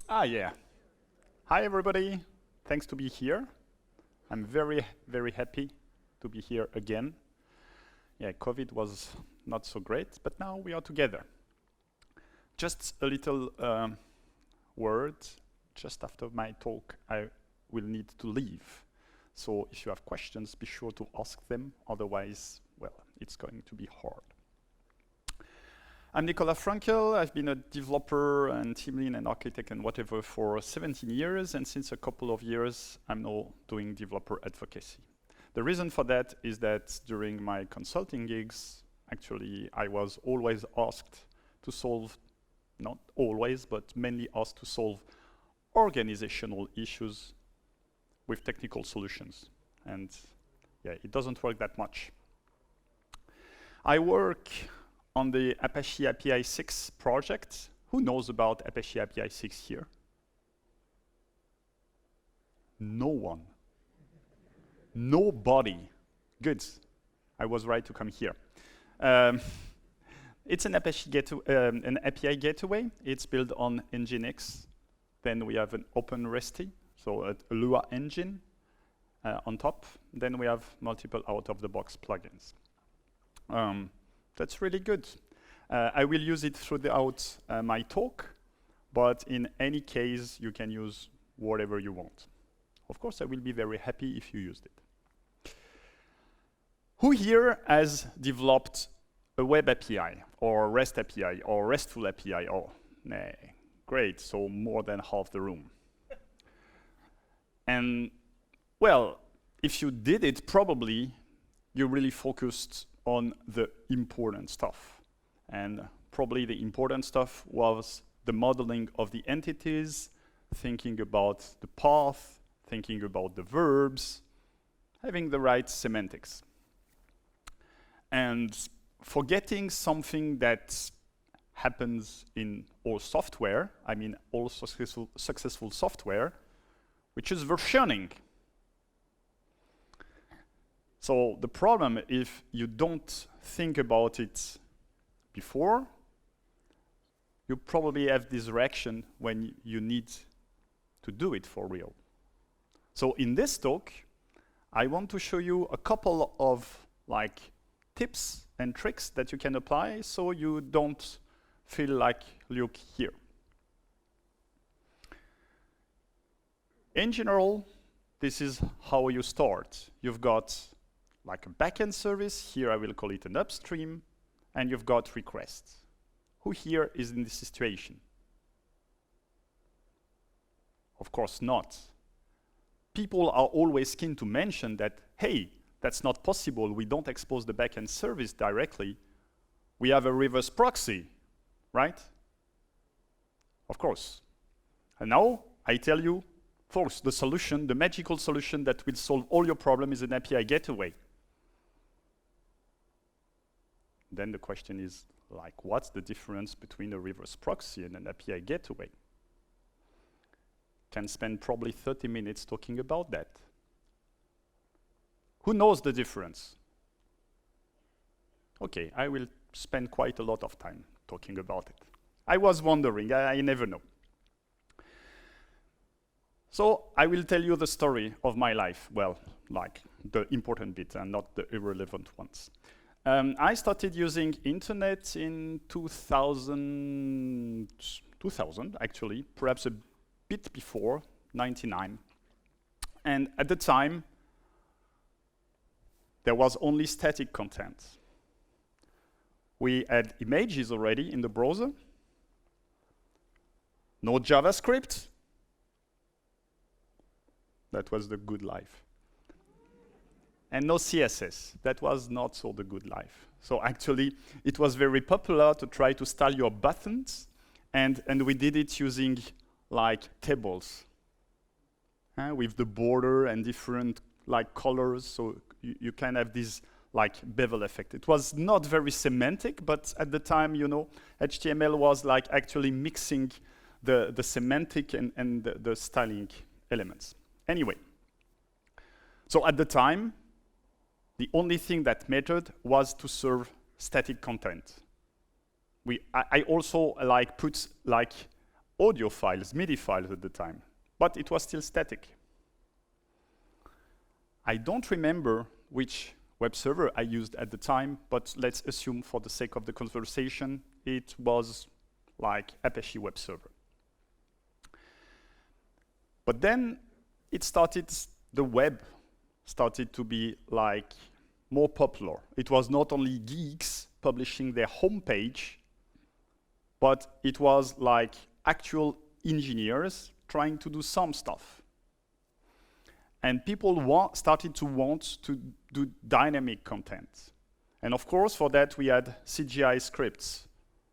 Yeah. Hi, everybody. Thanks to be here. I'm very, very happy to be here again. Yeah, COVID was not so great, but now we are together. Just a little word. Just after my talk, I will need to leave. So if you have questions, be sure to ask them. Otherwise, well, it's going to be hard. I'm Nicolas Fränkel. I've been a developer and team lead and architect and whatever for 17 years, and since a couple of years, I'm now doing developer advocacy. The reason for that is that during my consulting gigs, actually, I was always asked to solve, not always, but mainly asked to solve organizational issues with technical solutions. And yeah, it doesn't work that much. I work on the Apache APISIX project. Who knows about Apache APISIX here? No one. Nobody. Good. I was right to come here. It's an an API gateway. It's built on Nginx. Then we have an OpenResty, so a Lua engine on top. Then we have multiple out-of-the-box plugins. That's really good. I will use it throughout my talk, but in any case, you can use whatever you want. Of course, I will be very happy if you used it. Who here has developed a web API, or REST API, or RESTful API? Oh, nah, great, so more than half the room. And, well, if you did it, probably you really focused on the important stuff. And probably the important stuff was the modeling of the entities, thinking about the path, thinking about the verbs, having the right semantics. And forgetting something that happens in all software, I mean all successful software, which is versioning. So the problem, if you don't think about it before, you probably have this reaction when you need to do it for real. So in this talk, I want to show you a couple of tips and tricks that you can apply so you don't feel like look here. In general, this is how you start. You've got like a backend service. Here I will call it an upstream, and you've got requests. Who here is in this situation? Of course not. People are always keen to mention that, hey, that's not possible. We don't expose the backend service directly. We have a reverse proxy, right? Of course. And now I tell you, first, the solution, the magical solution that will solve all your problems is an API gateway. Then the question is, what's the difference between a reverse proxy and an API gateway? Can spend probably 30 minutes talking about that. Who knows the difference? Okay, I will spend quite a lot of time talking about it. I was wondering, I never know. So I will tell you the story of my life. Well, the important bit and not the irrelevant ones. I started using internet in 2000 actually, perhaps a bit before, 99. And at the time, there was only static content. We had images already in the browser, no JavaScript. That was the good life. And no CSS. That was not so the good life. So actually, it was very popular to try to style your buttons, and we did it using tables with the border and different colors, so you can have this bevel effect. It was not very semantic, but at the time, HTML was actually mixing the semantic and the styling elements. Anyway, so at the time, the only thing that mattered was to serve static content. I also put audio files, MIDI files at the time, but it was still static. I don't remember which web server I used at the time, but let's assume for the sake of the conversation, it was like Apache web server. But then the web started to be like more popular. It was not only geeks publishing their homepage, but it was like actual engineers trying to do some stuff. And people started to want to do dynamic content. And of course, for that, we had CGI scripts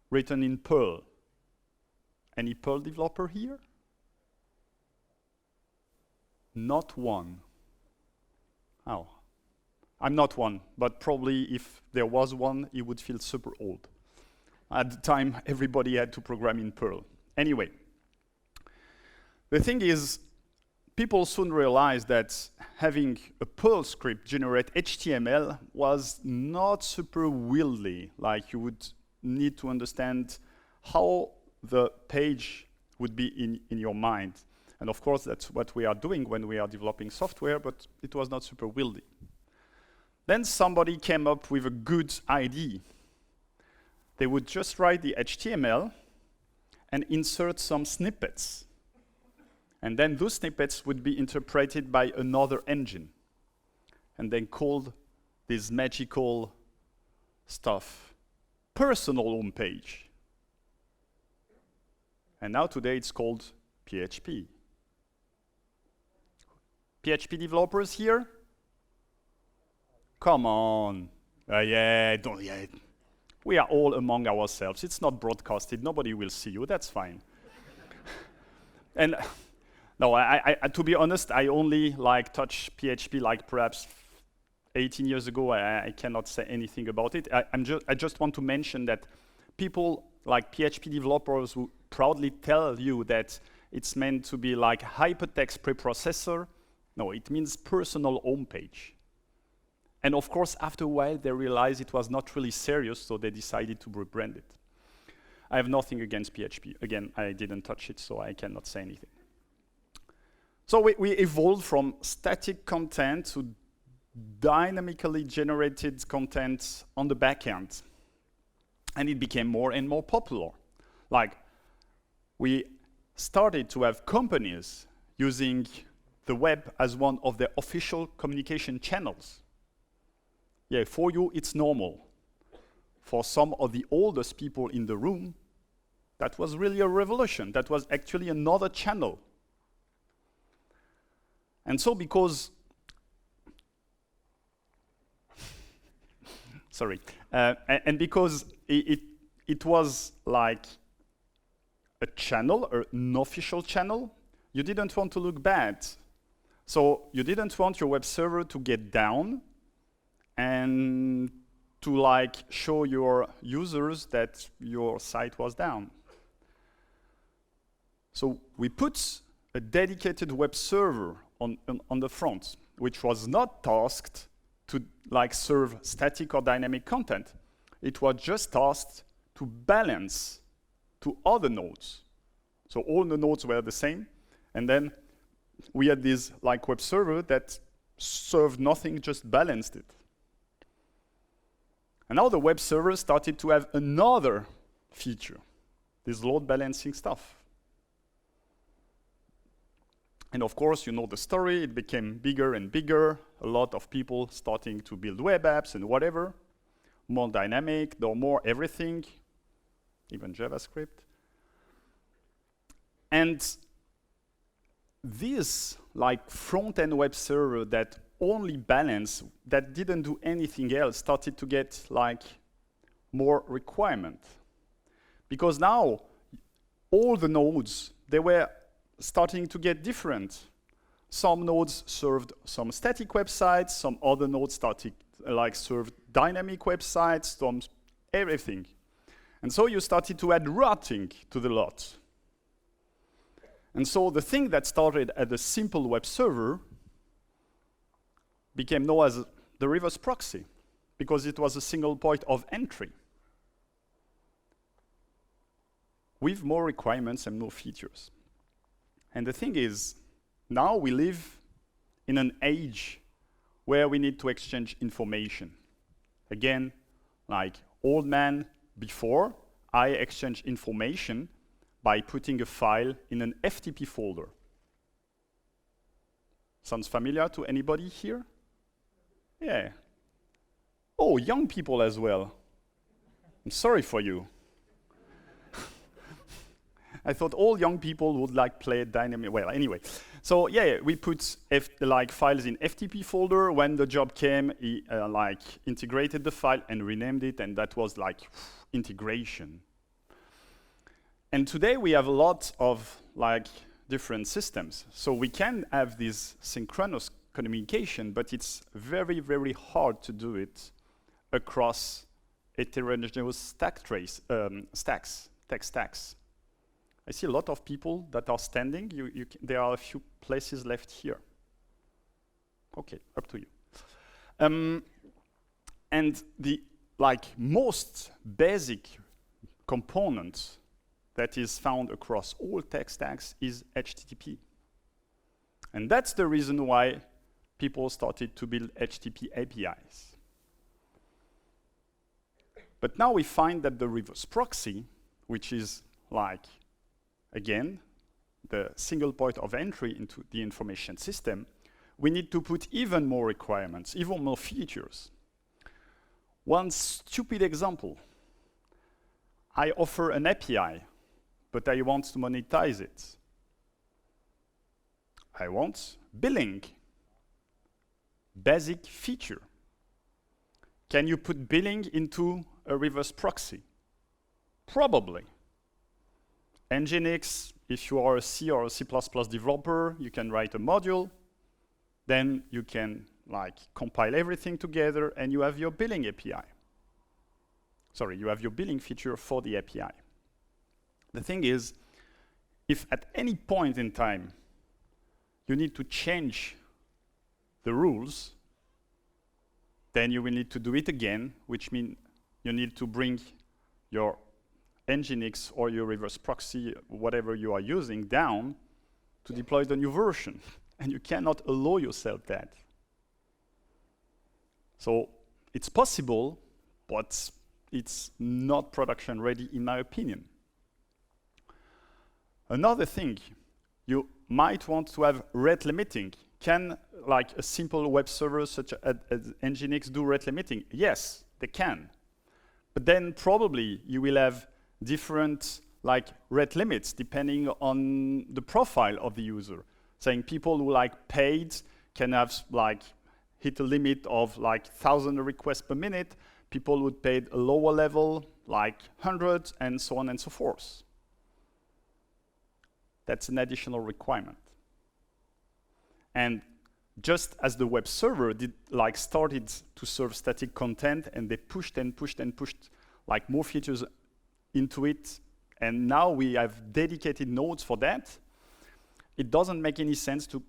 written in Perl. Any Perl developer here? Not one. Oh. I'm not one, but probably if there was one, he would feel super old. At the time, everybody had to program in Perl. Anyway, the thing is, people soon realized that having a Perl script generate HTML was not super wieldy. Like, you would need to understand how the page would be in your mind. And of course, that's what we are doing when we are developing software, but it was not super wieldy. Then somebody came up with a good idea. They would just write the HTML and insert some snippets. And then those snippets would be interpreted by another engine and then called this magical stuff personal homepage. And now today it's called PHP. PHP developers here? Come on. Yeah. We are all among ourselves. It's not broadcasted. Nobody will see you. That's fine. And no, to be honest, I only touched PHP perhaps 18 years ago. I cannot say anything about it. I just want to mention that people like PHP developers who proudly tell you that it's meant to be like hypertext preprocessor. No, it means personal homepage. And of course, after a while, they realized it was not really serious, so they decided to rebrand it. I have nothing against PHP. Again, I didn't touch it, so I cannot say anything. So we evolved from static content to dynamically generated content on the back end. And it became more and more popular. Like, we started to have companies using the web as one of their official communication channels. Yeah, for you, it's normal. For some of the oldest people in the room, that was really a revolution. That was actually another channel. And so because, sorry, and because it was like a channel, or an official channel, you didn't want to look bad. So you didn't want your web server to get down and to show your users that your site was down. So we put a dedicated web server on the front, which was not tasked to serve static or dynamic content. It was just tasked to balance to other nodes. So all the nodes were the same, and then we had this web server that served nothing, just balanced it. And now the web server started to have another feature, this load balancing stuff. And of course, you know the story, it became bigger and bigger, a lot of people starting to build web apps and whatever, more dynamic, more everything, even JavaScript. And this front-end web server that only balance, that didn't do anything else, started to get more requirement. Because now all the nodes, they were starting to get different. Some nodes served some static websites, some other nodes started served dynamic websites, some everything. And so you started to add routing to the lot. And so the thing that started as a simple web server became known as the reverse proxy, because it was a single point of entry. with more requirements and more features. And the thing is, now we live in an age where we need to exchange information. Again, like old man before, I exchange information by putting a file in an FTP folder. Sounds familiar to anybody here? Yeah. Oh, young people as well. I'm sorry for you. I thought all young people would like play dynamic. Well, anyway. So yeah, we put files in FTP folder. When the job came, he integrated the file and renamed it, and that was like integration. And today we have a lot of different systems. So we can have this synchronous communication, but it's very, very hard to do it across heterogeneous tech stacks. I see a lot of people that are standing. There are a few places left here. Okay, up to you. And the most basic component that is found across all tech stacks is HTTP. And that's the reason why people started to build HTTP APIs. But now we find that the reverse proxy, which is again, the single point of entry into the information system, we need to put even more requirements, even more features. One stupid example. I offer an API, but I want to monetize it. I want billing. Basic feature. Can you put billing into a reverse proxy? Probably. Nginx, if you are a C or a C++ developer, you can write a module. Then you can compile everything together, and you have your billing API. Sorry, you have your billing feature for the API. The thing is, if at any point in time you need to change the rules, then you will need to do it again, which means you need to bring your Nginx or your reverse proxy, whatever you are using, down to deploy the new version. And you cannot allow yourself that. So it's possible, but it's not production ready in my opinion. Another thing, you might want to have rate limiting. Can a simple web server such as Nginx do rate limiting? Yes, they can. But then probably you will have different rate limits depending on the profile of the user. Saying people who paid can have hit a limit of 1,000 requests per minute. People who paid a lower level 100, and so on and so forth. That's an additional requirement. And just as the web server did started to serve static content, and they pushed and pushed and pushed more features into it, and now we have dedicated nodes for that, it doesn't make any sense to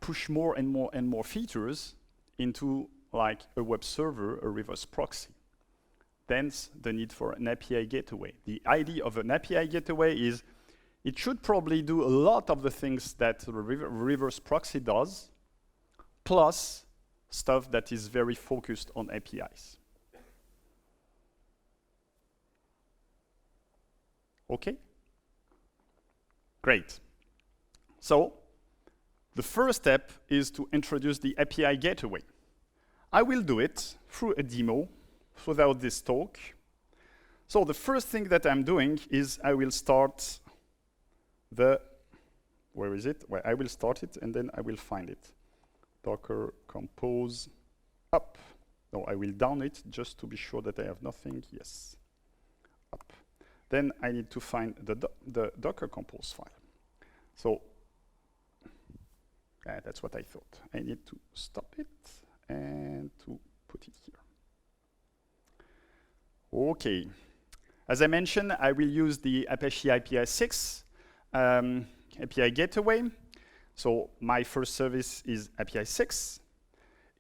push more and more and more features into a web server, a reverse proxy. Hence the need for an API gateway. The idea of an API gateway is it should probably do a lot of the things that the reverse proxy does, plus stuff that is very focused on APIs. Okay? Great. So the first step is to introduce the API gateway. I will do it through a demo throughout this talk. So the first thing that I'm doing is I will start where is it? Well, I will start it and then I will find it. Docker compose up. No, I will down it just to be sure that I have nothing. Yes, up. Then I need to find the Docker compose file. So that's what I thought. I need to stop it and to put it here. Okay. As I mentioned, I will use the Apache APISIX API gateway. So my first service is APISIX.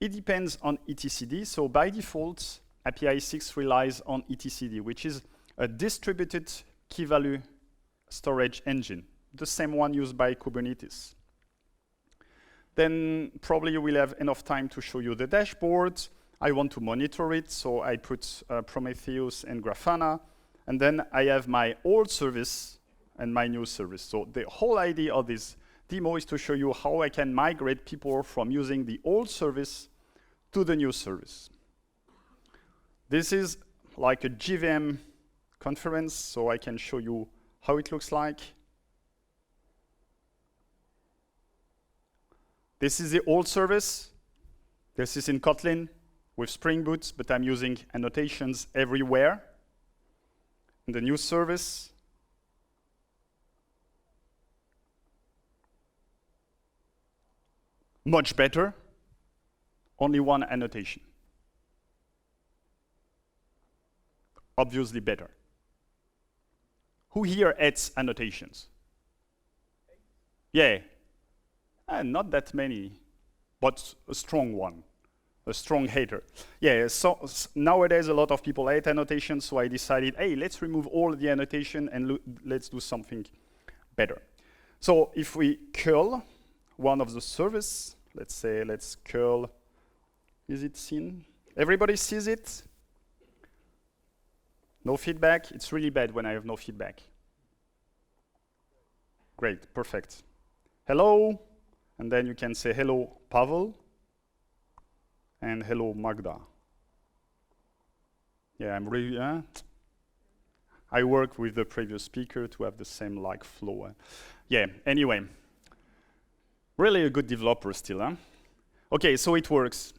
It depends on etcd. So by default, APISIX relies on etcd, which is a distributed key value storage engine, the same one used by Kubernetes. Then probably you will have enough time to show you the dashboard. I want to monitor it, so I put Prometheus and Grafana. And then I have my old service and my new service. So the whole idea of this demo is to show you how I can migrate people from using the old service to the new service. This is like a JVM conference, so I can show you how it looks like. This is the old service. This is in Kotlin with Spring Boot, but I'm using annotations everywhere. And the new service. Much better. Only one annotation. Obviously better. Who here adds annotations? Yeah. Not that many, but a strong one, a strong hater. Yeah, so nowadays a lot of people hate annotations, so I decided, hey, let's remove all the annotation and let's do something better. So if we curl one of the service, let's say, let's curl, is it seen? Everybody sees it? No feedback? It's really bad when I have no feedback. Great, perfect. Hello. And then you can say, hello, Pavel, and hello, Magda. Yeah, I'm really, I worked with the previous speaker to have the same like flow. Yeah, anyway, really a good developer still, huh? Okay, so it works.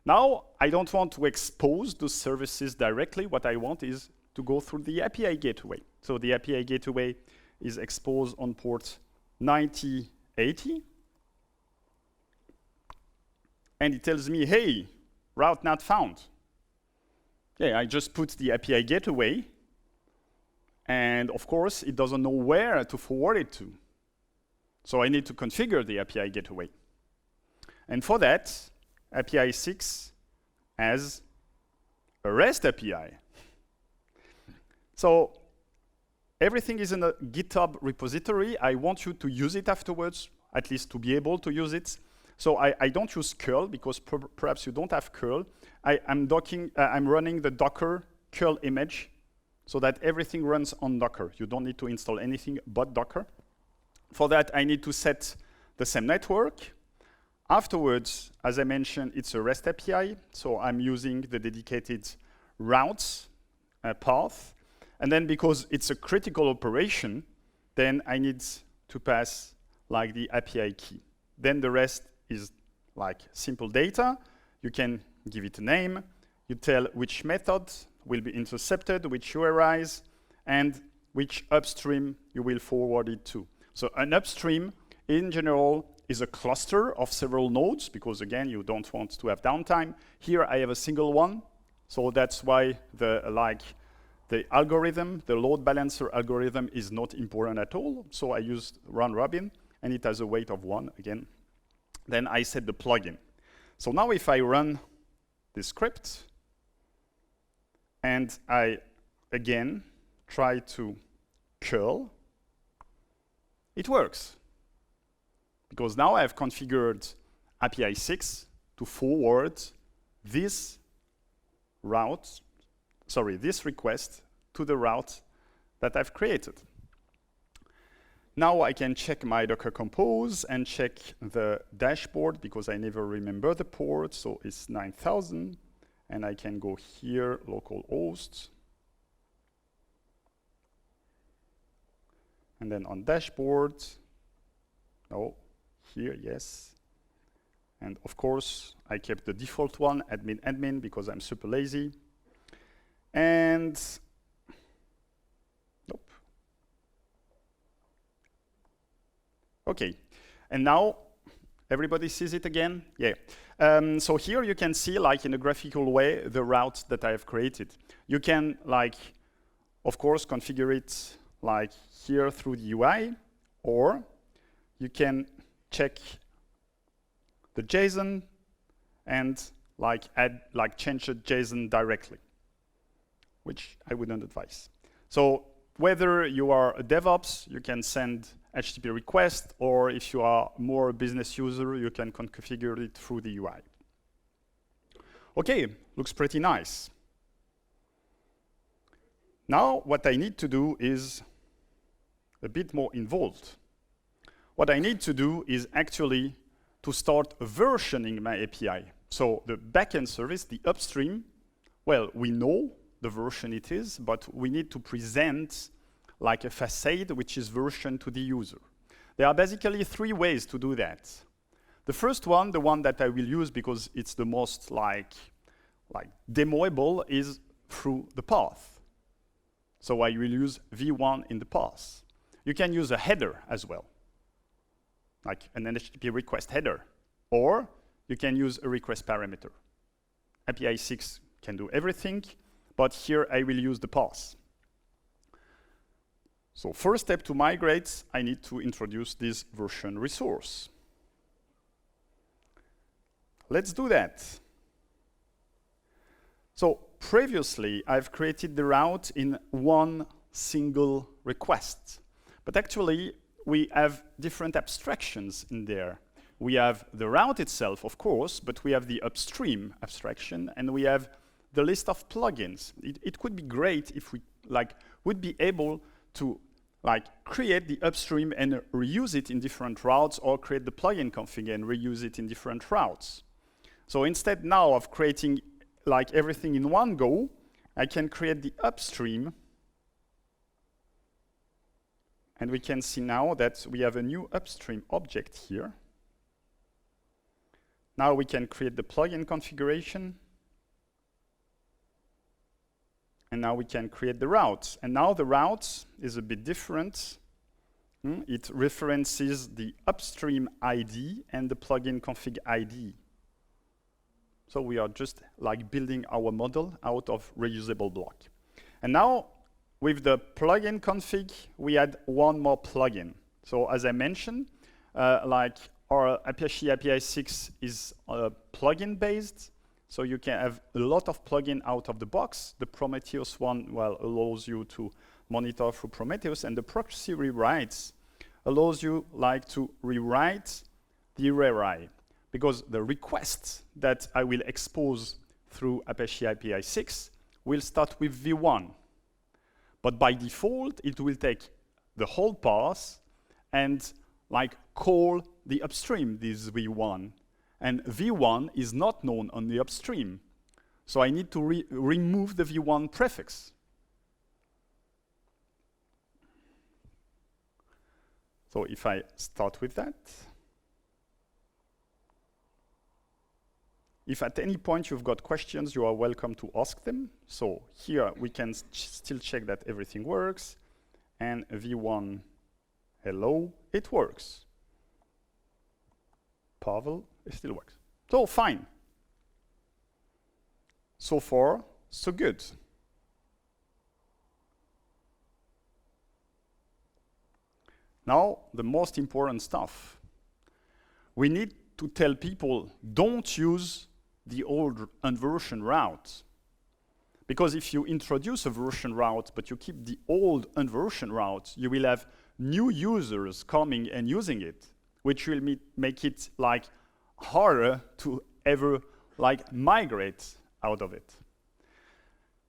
Now, I don't want to expose the services directly. What I want is to go through the API gateway. So the API gateway is exposed on port 9080. And it tells me, hey, route not found. Yeah, I just put the API gateway, and of course, it doesn't know where to forward it to. So I need to configure the API gateway. And for that, APISIX has a REST API. So everything is in a GitHub repository. I want you to use it afterwards, at least to be able to use it. So I don't use curl because perhaps you don't have curl. I'm running the Docker curl image so that everything runs on Docker. You don't need to install anything but Docker. For that, I need to set the same network. Afterwards, as I mentioned, it's a REST API. So I'm using the dedicated routes path. And then because it's a critical operation, then I need to pass like the API key. Then the rest is like simple data. You can give it a name. You tell which method will be intercepted, which URIs, and which upstream you will forward it to. So an upstream, in general, is a cluster of several nodes, because again, you don't want to have downtime. Here I have a single one, so that's why the algorithm, the load balancer algorithm is not important at all. So I used round robin, and it has a weight of 1 again. Then I set the plugin. So now if I run this script, and I, again, try to curl, it works. Because now I have configured APISIX to forward this request to the route that I've created. Now I can check my Docker Compose and check the dashboard because I never remember the port, so it's 9000. And I can go here, localhost. And then on dashboard, here, yes. And of course, I kept the default one, admin, because I'm super lazy. And nope. Okay, and now everybody sees it again? Yeah. So here you can see, like in a graphical way, the route that I have created. You can, like, of course, configure it like here through the UI, or you can check the JSON and change the JSON directly, which I wouldn't advise. So whether you are a DevOps, you can send HTTP request, or if you are more a business user, you can configure it through the UI. Okay, looks pretty nice. Now, what I need to do is a bit more involved. What I need to do is actually to start versioning my API. So the backend service, the upstream, well, we know the version it is, but we need to present like a facade which is versioned to the user. There are basically three ways to do that. The first one, the one that I will use because it's the most like demoable, is through the path. So I will use v1 in the path. You can use a header as well, like an HTTP request header, or you can use a request parameter. Apache APISIX can do everything, but here I will use the path. So first step to migrate, I need to introduce this version resource. Let's do that. So previously, I've created the route in one single request. But actually, we have different abstractions in there. We have the route itself, of course, but we have the upstream abstraction, and we have the list of plugins. It could be great if we would be able to create the upstream and reuse it in different routes, or create the plugin config and reuse it in different routes. So instead now of creating everything in one go, I can create the upstream, and we can see now that we have a new upstream object here. Now we can create the plugin configuration, and now we can create the route. And now the route is a bit different. It references the upstream ID and the plugin config ID. So we are just building our model out of reusable block. And now with the plugin config, we add one more plugin. So as I mentioned, our Apache APISIX is plugin based. So you can have a lot of plugin out of the box. The Prometheus one, allows you to monitor through Prometheus, and the proxy rewrites allows you to rewrite the URI, because the requests that I will expose through Apache APISIX will start with v1. But by default, it will take the whole path and call the upstream, this v1. And v1 is not known on the upstream. So I need to remove the v1 prefix. So if I start with that, if at any point you've got questions, you are welcome to ask them. So here we can still check that everything works. And v1, hello, it works. Pavel, it still works. So fine. So far, so good. Now, the most important stuff. We need to tell people, don't use the old unversioned route. Because if you introduce a version route, but you keep the old unversioned route, you will have new users coming and using it, which will make it harder to ever migrate out of it.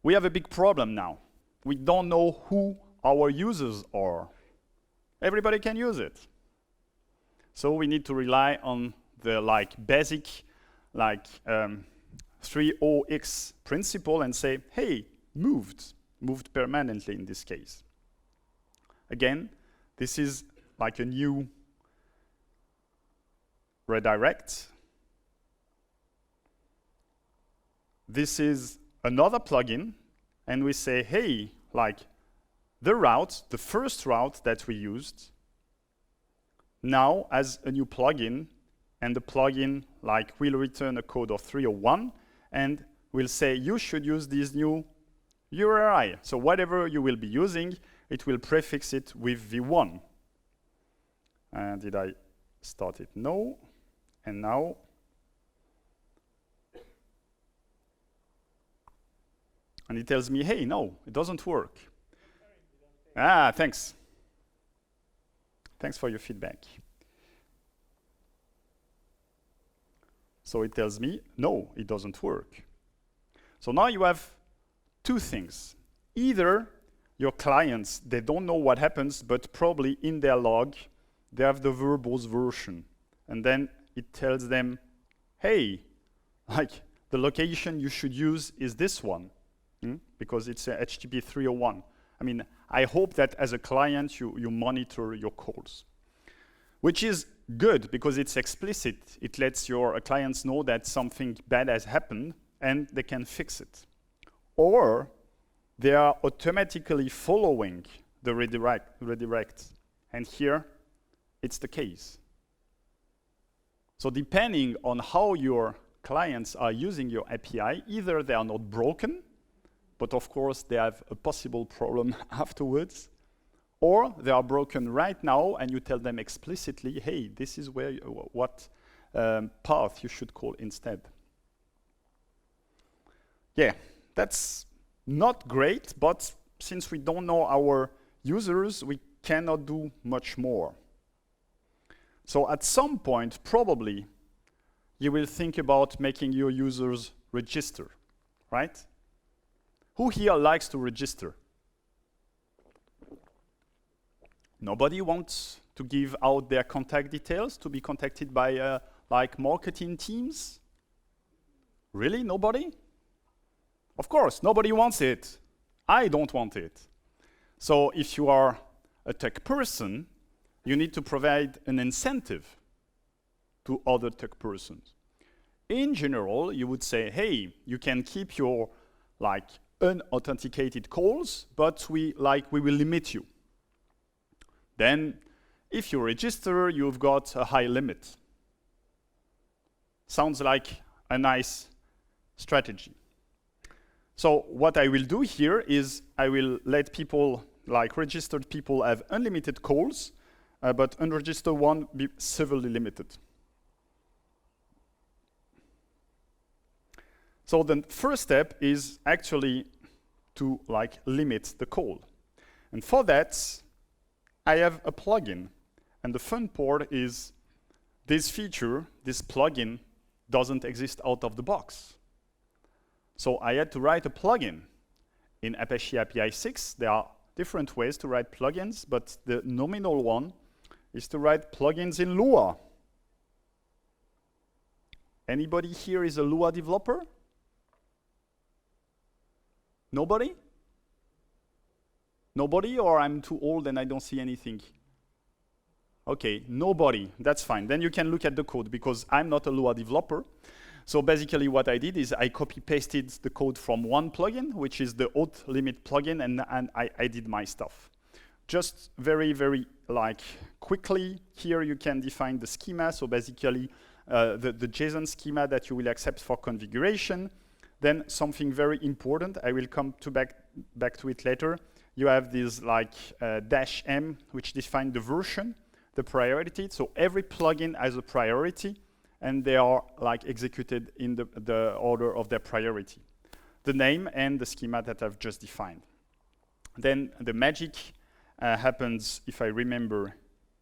We have a big problem now. We don't know who our users are. Everybody can use it. So we need to rely on the basic 3OX principle and say, hey, moved permanently in this case. Again, this is a new redirect. This is another plugin, and we say, hey, the route, the first route that we used, now as a new plugin, and the plugin will return a code of 301, and will say you should use this new URI. So whatever you will be using, it will prefix it with v1. Did I start it? No. And now, and it tells me, hey, no, it doesn't work. Thanks. Thanks for your feedback. So it tells me, no, it doesn't work. So now you have two things. Either your clients, they don't know what happens, but probably in their log, they have the verbose version. And then it tells them, hey, like the location you should use is this one, because it's a HTTP 301. I mean, I hope that as a client, you monitor your calls, which is good because it's explicit. It lets your clients know that something bad has happened and they can fix it. Or they are automatically following the redirect. And here, it's the case. So depending on how your clients are using your API, either they are not broken, but of course they have a possible problem afterwards, or they are broken right now and you tell them explicitly, hey, this is where what path you should call instead. Yeah, that's not great, but since we don't know our users, we cannot do much more. So at some point, probably, you will think about making your users register, right? Who here likes to register? Nobody wants to give out their contact details to be contacted by like marketing teams? Really, nobody? Of course, nobody wants it. I don't want it. So if you are a tech person, you need to provide an incentive to other tech persons. In general, you would say, hey, you can keep your like unauthenticated calls, but we will limit you. Then, if you register, you've got a high limit. Sounds like a nice strategy. So what I will do here is I will let people, like registered people, have unlimited calls, but unregistered one be severely limited. So the first step is actually to like limit the call. And for that, I have a plugin. And the fun part is this feature, this plugin, doesn't exist out of the box. So I had to write a plugin. In Apache APISIX, there are different ways to write plugins, but the nominal one is to write plugins in Lua. Anybody here is a Lua developer? Nobody? Nobody, or I'm too old and I don't see anything? Okay, nobody, that's fine. Then you can look at the code because I'm not a Lua developer. So basically what I did is I copy-pasted the code from one plugin, which is the auth limit plugin, and I did my stuff. Just very, very like quickly, here you can define the schema. So basically the JSON schema that you will accept for configuration. Then something very important, I will come to back to it later. You have this like -m, which define the version, the priority. So every plugin has a priority, and they are like executed in the order of their priority. The name and the schema that I've just defined. Then the magic happens, if I remember,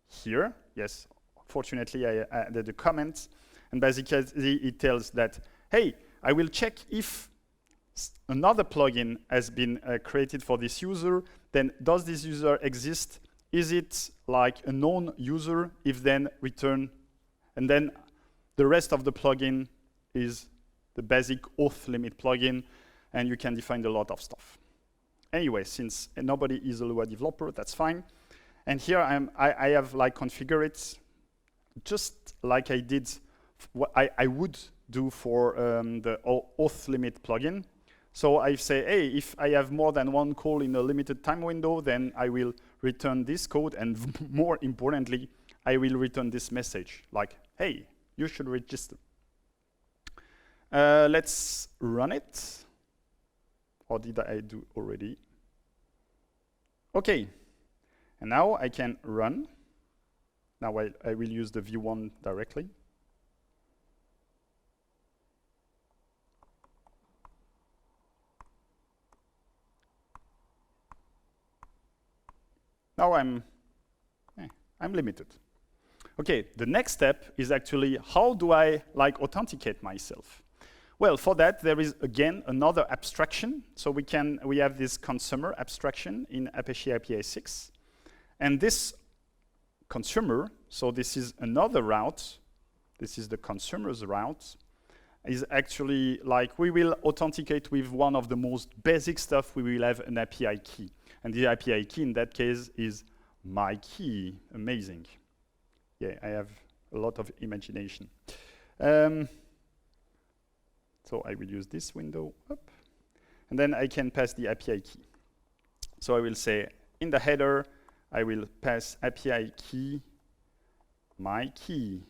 here. Yes, fortunately I added a comment, and basically it tells that, hey, I will check if another plugin has been created for this user, then does this user exist? Is it like a known user? If then return, and then the rest of the plugin is the basic auth limit plugin, and you can define a lot of stuff. Anyway, since nobody is a Lua developer, that's fine. And here I have like configured it just like I did, what I would do for the auth limit plugin. So I say, hey, if I have more than one call in a limited time window, then I will return this code, and more importantly, I will return this message, like, hey, you should register. Let's run it. Or did I do already? Okay, and now I can run. Now I will use the v1 directly. now I'm limited. Okay, the next step is actually how do I authenticate myself? Well, for that there is again another abstraction. So we have this consumer abstraction in Apache APISIX, and this consumer, so this is another route. This is the consumer's route. Is actually we will authenticate with one of the most basic stuff. We will have an API key, and the API key in that case is my key. Amazing. Yeah, I have a lot of imagination. So I will use this window up, and then I can pass the API key. So I will say in the header, I will pass API key, my key.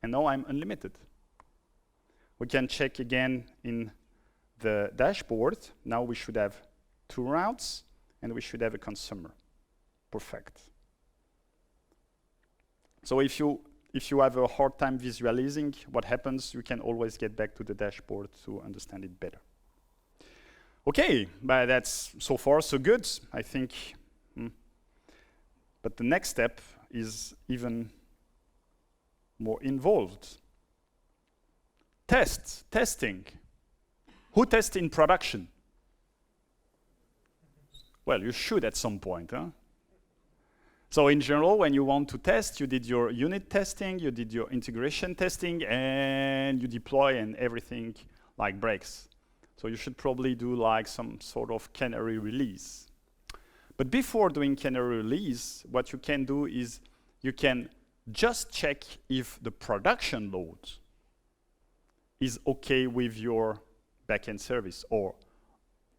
And now I'm unlimited. We can check again in the dashboard. Now we should have 2 routes, and we should have a consumer. Perfect. So if you have a hard time visualizing what happens, you can always get back to the dashboard to understand it better. Okay, but that's so far so good, I think. But the next step is even more involved. Testing. Who tests in production? Well, you should at some point, huh? So in general, when you want to test, you did your unit testing, you did your integration testing, and you deploy and everything breaks. So you should probably do some sort of canary release. But before doing canary release, what you can do is you can just check if the production load is okay with your backend service, or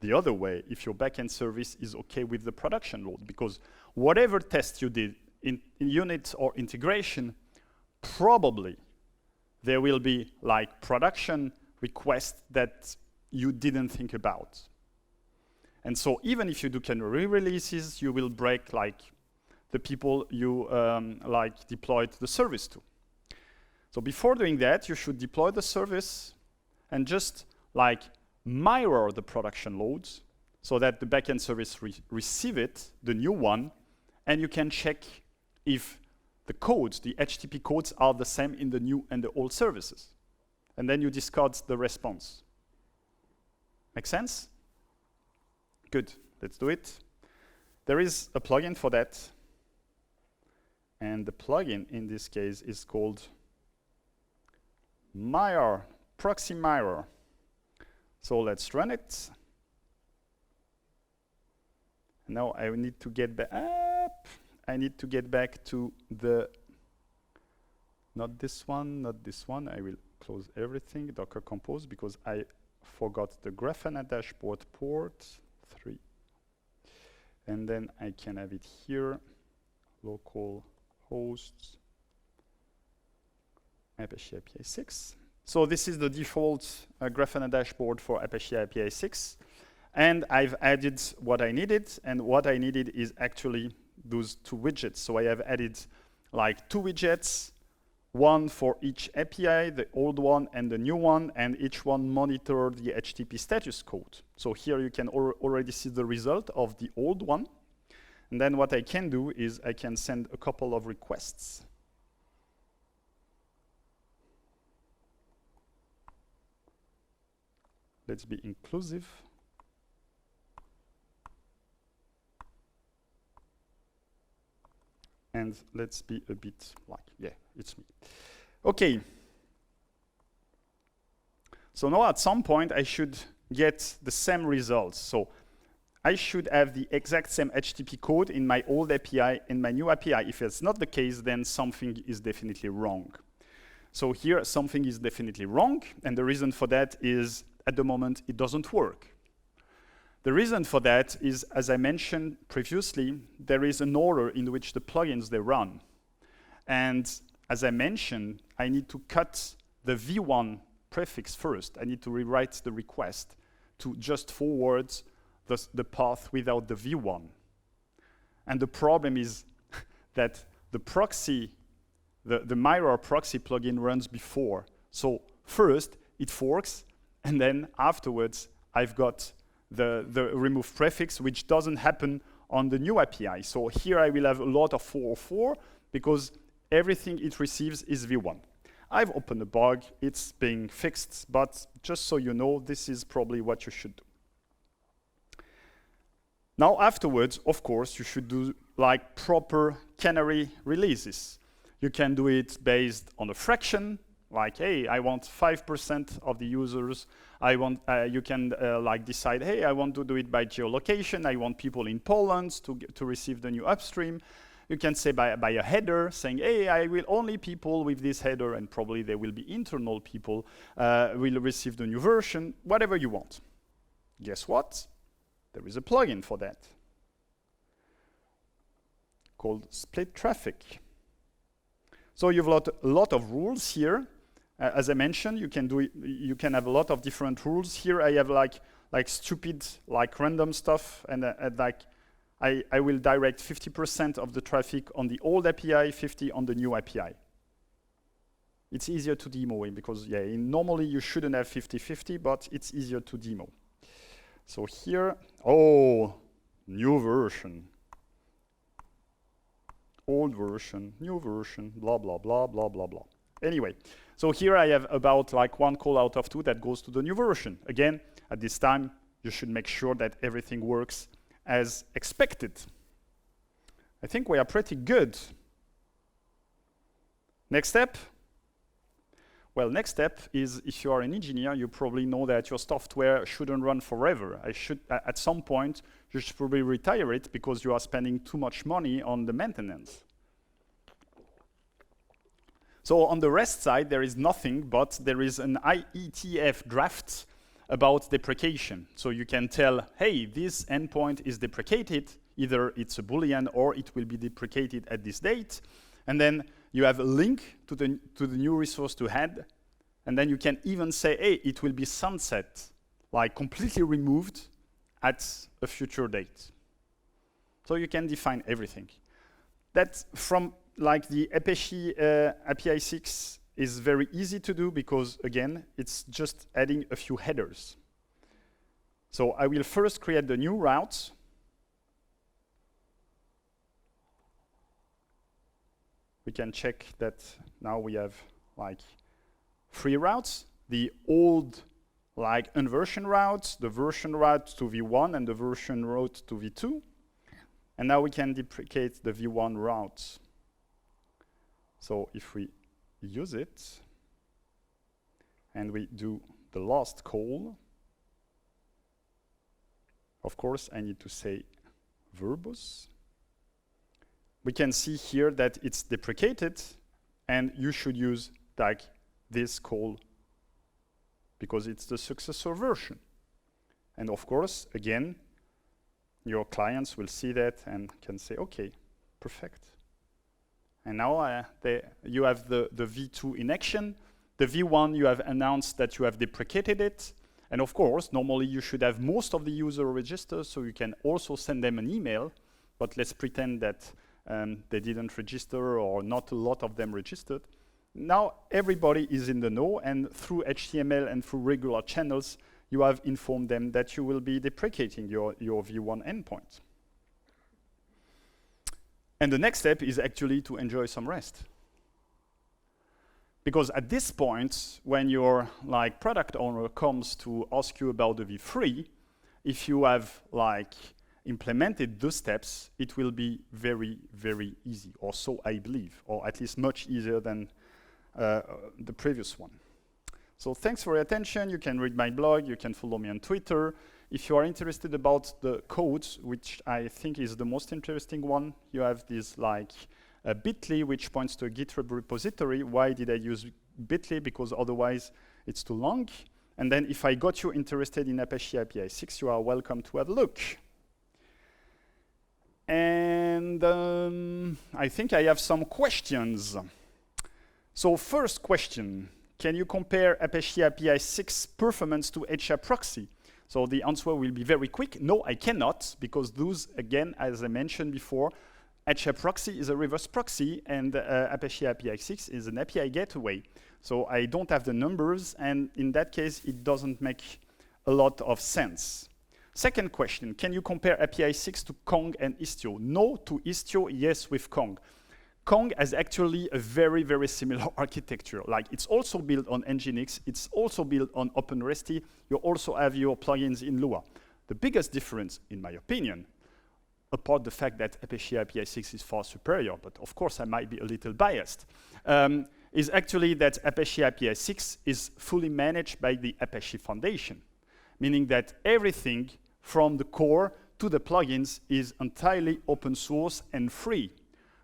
the other way, if your backend service is okay with the production load, because whatever test you did in unit or integration, probably there will be production requests that you didn't think about. And so even if you do canary releases, you will break the people you deployed the service to. So before doing that, you should deploy the service and just mirror the production loads so that the backend service receive it, the new one, and you can check if the codes, the HTTP codes, are the same in the new and the old services. And then you discard the response. Make sense? Good, let's do it. There is a plugin for that. And the plugin in this case is called Mirror, Proxy Mirror. So let's run it. Now I need to get back up. I need to get back to the, not this one. I will close everything, Docker Compose, because I forgot the Grafana dashboard port 3. And then I can have it here, local hosts, Apache APISIX. So this is the default Grafana dashboard for Apache APISIX. And I've added what I needed, and what I needed is actually those 2 widgets. So I have added 2 widgets, one for each API, the old one and the new one, and each one monitor the HTTP status code. So here you can already see the result of the old one. And then what I can do is I can send a couple of requests. Let's be inclusive. And let's be a bit yeah, it's me. Okay. So now at some point I should get the same results. So I should have the exact same HTTP code in my old API and my new API. If it's not the case, then something is definitely wrong. So here something is definitely wrong, and the reason for that is at the moment it doesn't work. The reason for that is, as I mentioned previously, there is an order in which the plugins they run. And as I mentioned, I need to cut the v1 prefix first. I need to rewrite the request to just forward the path without the v1. And the problem is that the proxy, the mirror proxy plugin runs before. So first it forks, and then afterwards I've got the remove prefix, which doesn't happen on the new API. So here I will have a lot of 404 because everything it receives is v1. I've opened a bug, it's being fixed, but just so you know, this is probably what you should do. Now afterwards, of course, you should do like proper canary releases. You can do it based on a fraction, like, hey, I want 5% of the users. You can like decide, hey, I want to do it by geolocation. I want people in Poland to receive the new upstream. You can say by a header, saying, hey, I will only people with this header, and probably there will be internal people, will receive the new version, whatever you want. Guess what? There is a plugin for that called split traffic. So you've got a lot of rules here. As I mentioned, you can have a lot of different rules. Here I have like stupid, like random stuff, and like I will direct 50% of the traffic on the old API, 50 on the new API. It's easier to demo because normally you shouldn't have 50-50, but it's easier to demo. So here, new version, old version, new version, blah, blah, blah, blah, blah, blah. Anyway, so here I have about like 1 call out of 2 that goes to the new version. Again, at this time, you should make sure that everything works as expected. I think we are pretty good. Next step? Well, next step is if you are an engineer, you probably know that your software shouldn't run forever. At some point, you should probably retire it because you are spending too much money on the maintenance. So on the REST side, there is nothing, but there is an IETF draft about deprecation. So you can tell, hey, this endpoint is deprecated. Either it's a Boolean or it will be deprecated at this date. And then you have a link to the new resource to add. And then you can even say, hey, it will be sunset, like completely removed at a future date. So you can define everything. That's from like the Apache APISIX is very easy to do because, again, it's just adding a few headers. So I will first create the new routes. We can check that now we have like 3 routes. The old like unversion routes, the version route to v1 and the version route to v2. And now we can deprecate the v1 routes. So if we use it and we do the last call, of course I need to say verbose. We can see here that it's deprecated, and you should use like this call because it's the successor version. And of course, again, your clients will see that and can say, okay, perfect. And now you have the v2 in action. The v1, you have announced that you have deprecated it. And of course, normally you should have most of the user register, so you can also send them an email. But let's pretend that they didn't register or not a lot of them registered. Now everybody is in the know, and through HTML and through regular channels, you have informed them that you will be deprecating your v1 endpoint. And the next step is actually to enjoy some rest. Because at this point, when your like product owner comes to ask you about the v3, if you have like implemented those steps, it will be very, very easy, or so I believe, or at least much easier than the previous one. So thanks for your attention. You can read my blog, you can follow me on Twitter. If you are interested about the codes, which I think is the most interesting one, you have this like bit.ly, which points to a GitHub repository. Why did I use bit.ly? Because otherwise it's too long. And then if I got you interested in Apache APISIX, you are welcome to have a look. And I think I have some questions. So first question, can you compare Apache APISIX performance to HA proxy? So the answer will be very quick. No, I cannot, because those, again, as I mentioned before, HA proxy is a reverse proxy, and Apache APISIX is an API gateway. So I don't have the numbers, and in that case, it doesn't make a lot of sense. Second question, can you compare APISIX to Kong and Istio? No to Istio, yes with Kong. Kong has actually a very, very similar architecture. Like, it's also built on Nginx, it's also built on OpenResty, you also have your plugins in Lua. The biggest difference, in my opinion, apart the fact that Apache APISIX is far superior, but of course I might be a little biased, is actually that Apache APISIX is fully managed by the Apache Foundation, meaning that everything from the core to the plugins is entirely open source and free.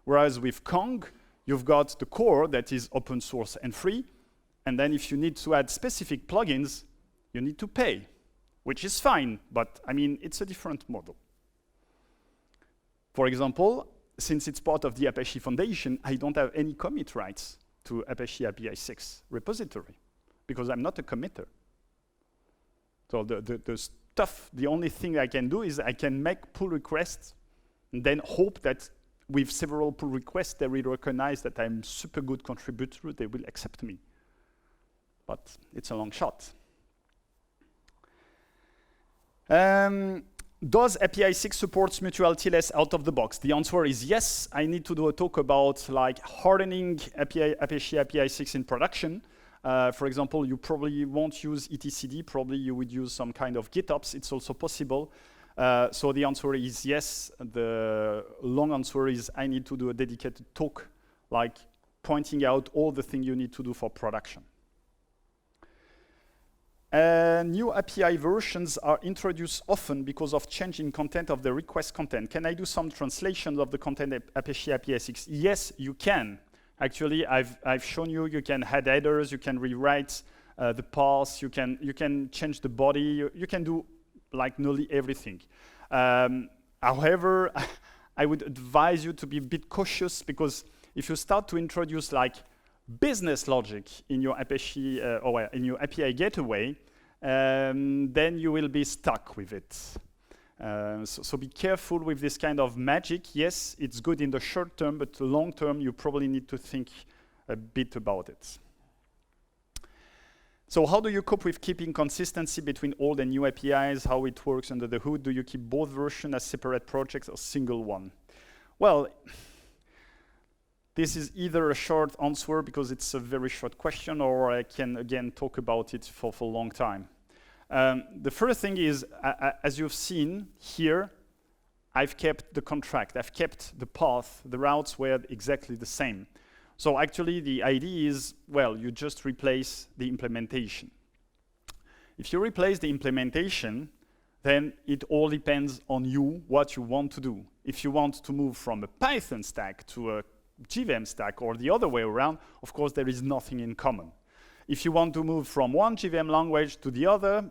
Whereas with Kong, you've got the core that is open source and free, and then if you need to add specific plugins, you need to pay, which is fine, but I mean, it's a different model. For example, since it's part of the Apache Foundation, I don't have any commit rights to Apache APISIX repository, because I'm not a committer. So the stuff, the only thing I can do is I can make pull requests and then hope that with several pull requests, they will recognize that I'm super good contributor, they will accept me. But it's a long shot. Does APISIX support mutual TLS out of the box? The answer is yes. I need to do a talk about like hardening Apache APISIX in production. For example, you probably won't use etcd, probably you would use some kind of GitOps. It's also possible. So the answer is yes. The long answer is I need to do a dedicated talk, like pointing out all the things you need to do for production. New API versions are introduced often because of change in content of the request content. Can I do some translations of the content of Apache APISIX? Yes, you can. Actually, I've shown you, you can add headers, you can rewrite the paths, you can change the body, you can do like nearly everything. However, I would advise you to be a bit cautious, because if you start to introduce like business logic in your Apache or in your API gateway, then you will be stuck with it. So be careful with this kind of magic. Yes, it's good in the short term, but long term, you probably need to think a bit about it. So how do you cope with keeping consistency between old and new APIs? How it works under the hood? Do you keep both versions as separate projects or single one? Well, this is either a short answer because it's a very short question, or I can again talk about it for a long time. The first thing is, as you've seen here, I've kept the contract, I've kept the path, the routes were exactly the same. So actually the idea is, well, you just replace the implementation. If you replace the implementation, then it all depends on you, what you want to do. If you want to move from a Python stack to a JVM stack or the other way around, of course there is nothing in common. If you want to move from one JVM language to the other,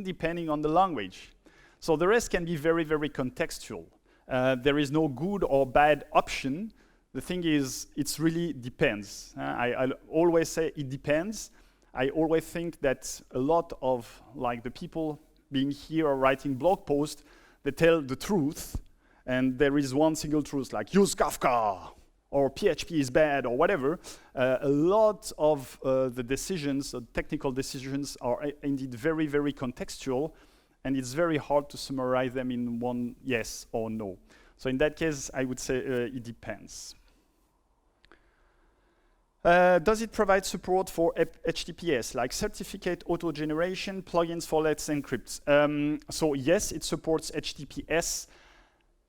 depending on the language. So the rest can be very, very contextual. There is no good or bad option. The thing is, it really depends. I always say it depends. I always think that a lot of like the people being here or writing blog posts, they tell the truth, and there is one single truth, like use Kafka, or PHP is bad, or whatever. A lot of the decisions, technical decisions, are indeed very, very contextual, and it's very hard to summarize them in one yes or no. So in that case, I would say it depends. Does it provide support for HTTPS, like certificate auto-generation, plugins for Let's Encrypt? So yes, it supports HTTPS.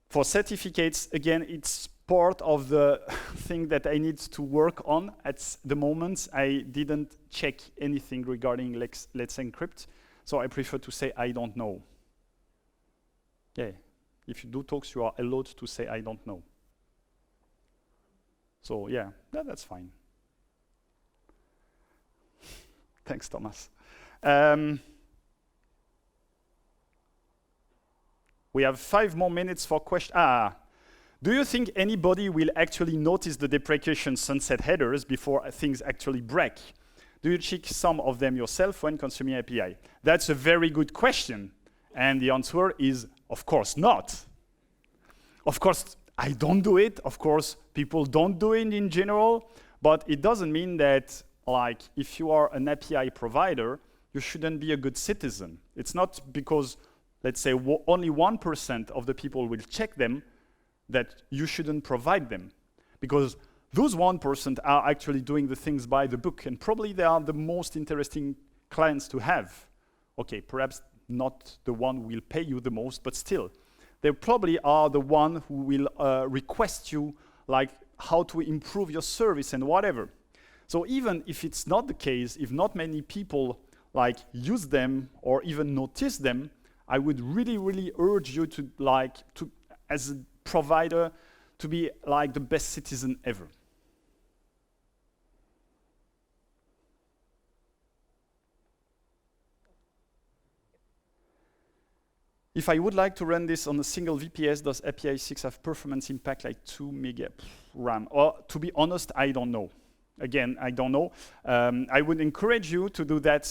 For certificates, again, it's part of the thing that I need to work on. At the moment, I didn't check anything regarding Let's Encrypt, so I prefer to say I don't know. Yeah, if you do talks, you are allowed to say I don't know. So yeah, that's fine. Thanks, Thomas. We have 5 more minutes for questions. Do you think anybody will actually notice the deprecation sunset headers before things actually break? Do you check some of them yourself when consuming API? That's a very good question. And the answer is, of course not. Of course, I don't do it. Of course, people don't do it in general. But it doesn't mean that, like, if you are an API provider, you shouldn't be a good citizen. It's not because let's say only 1% of the people will check them, that you shouldn't provide them. Because those 1% are actually doing the things by the book, and probably they are the most interesting clients to have. Okay, perhaps not the one who will pay you the most, but still, they probably are the one who will request you like how to improve your service and whatever. So even if it's not the case, if not many people like use them or even notice them, I would really, really urge you to as a provider, to be like the best citizen ever. If I would like to run this on a single VPS, does Apache APISIX have performance impact like 2 mega RAM? Or to be honest, I don't know. Again, I don't know. I would encourage you to do that,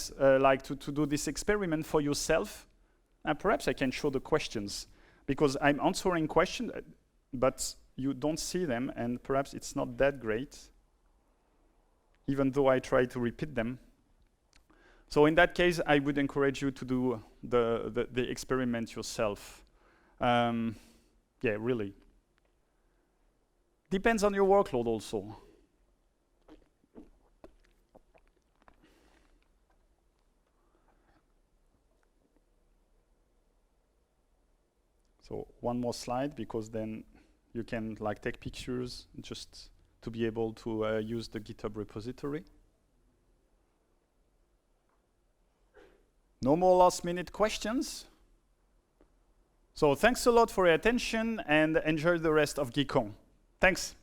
to do this experiment for yourself. And perhaps I can show the questions, because I'm answering questions, but you don't see them, and perhaps it's not that great, even though I try to repeat them. So in that case, I would encourage you to do the experiment yourself. Yeah, really. Depends on your workload also. So one more slide, because then you can take pictures just to be able to use the GitHub repository. No more last-minute questions. So thanks a lot for your attention, and enjoy the rest of GeeCON. Thanks.